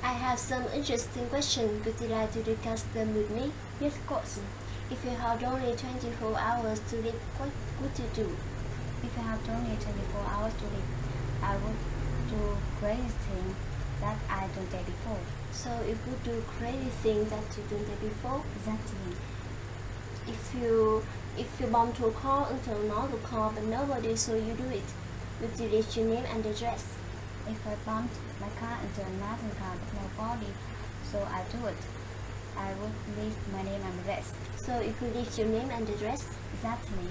I have some interesting questions. Would you like to discuss them with me? Yes, of course. If you had only 24 hours to live, what would you do? If I have only 24 hours to live, I would do crazy things that I don't did before. So you would do crazy things that you didn't do before? Exactly. If you bump into a car into another car but nobody saw you do it, would you leave your name and address? If I bumped my car into another car but nobody, so I do it, I would leave my name and address. So you could leave your name and address? Exactly.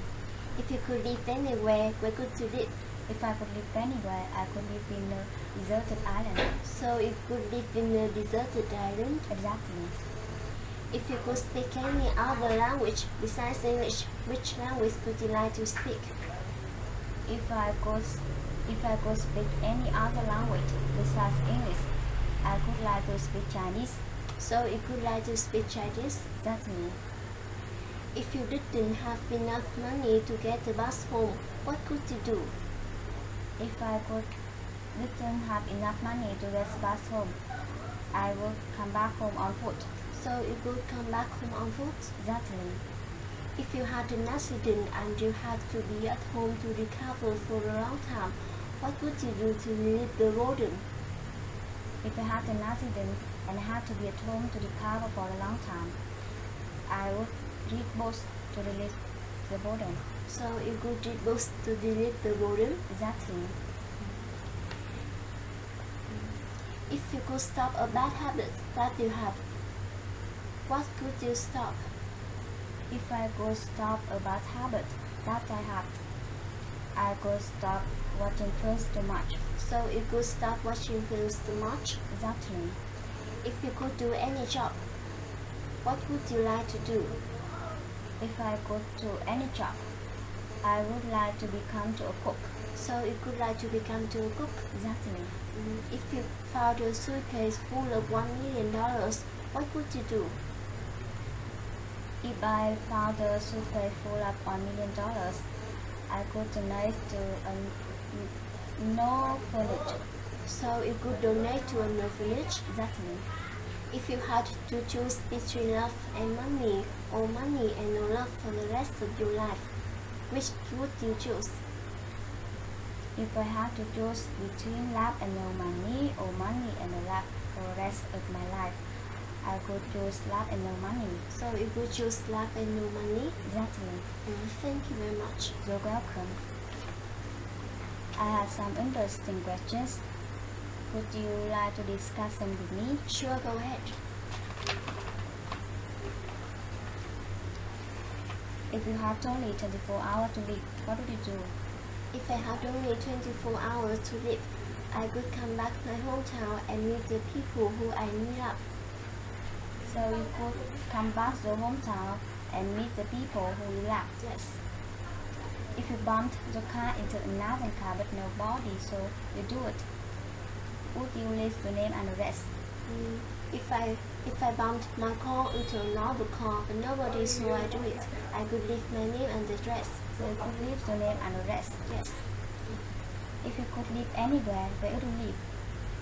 If you could live anywhere, where could you live? If I could live anywhere, I could live in a deserted island. So you could live in a deserted island? Exactly. If you could speak any other language besides English, which language would you like to speak? If I could speak any other language besides English, I could like to speak Chinese. So you could like to speak Chinese? Exactly. If you didn't have enough money to get the bus home, what could you do? If I didn't have enough money to get the bus home, I would come back home on foot. So you could come back home on foot? Exactly. If you had an accident and you had to be at home to recover for a long time, what would you do to relieve the burden? If I had an accident and had to be at home to recover for a long time, I would read books to relieve the burden. So you could read books to relieve the burden? Exactly. If you could stop a bad habit that you have, what could you stop? If I could stop a bad habit that I have, I could stop watching films too much. So you could stop watching films too much? Exactly. If you could do any job, what would you like to do? If I could do any job, I would like to become a cook. So you could like to become a cook? Exactly. If you found a suitcase full of $1 million, what would you do? If I found a suitcase full of $1 million, I could donate to an orphanage. So you could donate to an orphanage? Exactly. If you had to choose between love and money, or money and no love for the rest of your life, which would you choose? If I had to choose between love and no money, or money and no love for the rest of my life, I could choose love and no money. So you could choose love and no money? Exactly. Thank you very much. You're welcome. I have some interesting questions. Would you like to discuss them with me? Sure, go ahead. If you had only 24 hours to live, what would you do? If I had only 24 hours to live, I could come back to my hometown and meet the people who I meet up. So you could come back to your hometown and meet the people who you love? Yes. If you bumped your car into another car but nobody, so you do it, would you leave your name and address? If I bumped my car into another car but nobody saw I do it, I could leave my name and address. So you could leave your name and address? Yes. If you could live anywhere, where would you live?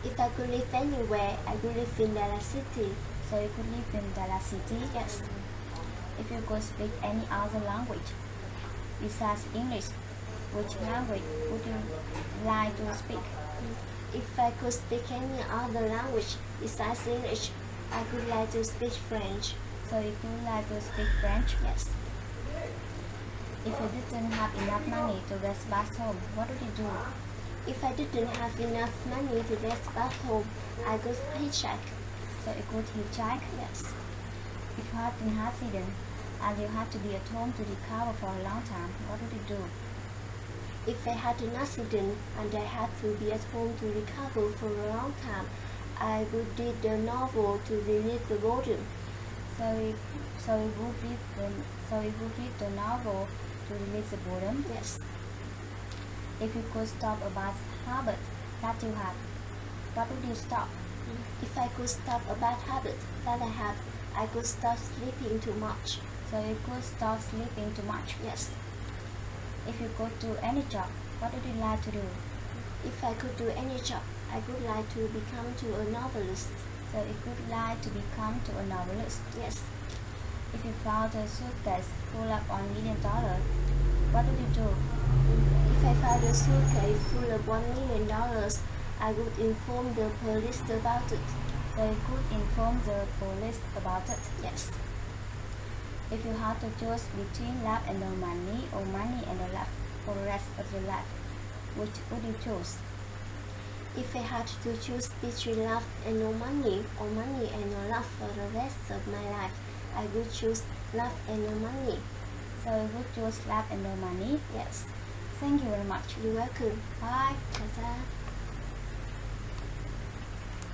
If I could live anywhere, I could live in Dallas City. So you could live in Dallas City? Yes. If you could speak any other language besides English, which language would you like to speak? If I could speak any other language besides English, I could like to speak French. So you could like to speak French? Yes. If you didn't have enough money to get back home, what would you do? If I didn't have enough money to get back home, I could hitchhike. So you could hitchhike? Yes. If you had an accident and you had to be at home to recover for a long time, what would you do? If I had an accident and I had to be at home to recover for a long time, I would read a novel to relieve the boredom. So you would read the novel to release the boredom? Yes. If you could stop a bad habit that you have, what would you stop? If I could stop a bad habit that I have, I could stop sleeping too much. So you could stop sleeping too much? Yes. If you could do any job, what would you like to do? If I could do any job, I would like to become a novelist. So it would like to become to a novelist. Yes. If you found a suitcase full of $1 million, what would you do? If I found a suitcase full of $1 million, I would inform the police about it. So you could inform the police about it. Yes. If you had to choose between love and no money or money and no love for the rest of your life, which would you choose? If I had to choose between love and no money or money and no love for the rest of my life, I would choose love and no money. So you would choose love and no money? Yes. Thank you very much. You're welcome. Bye. Ta-ta.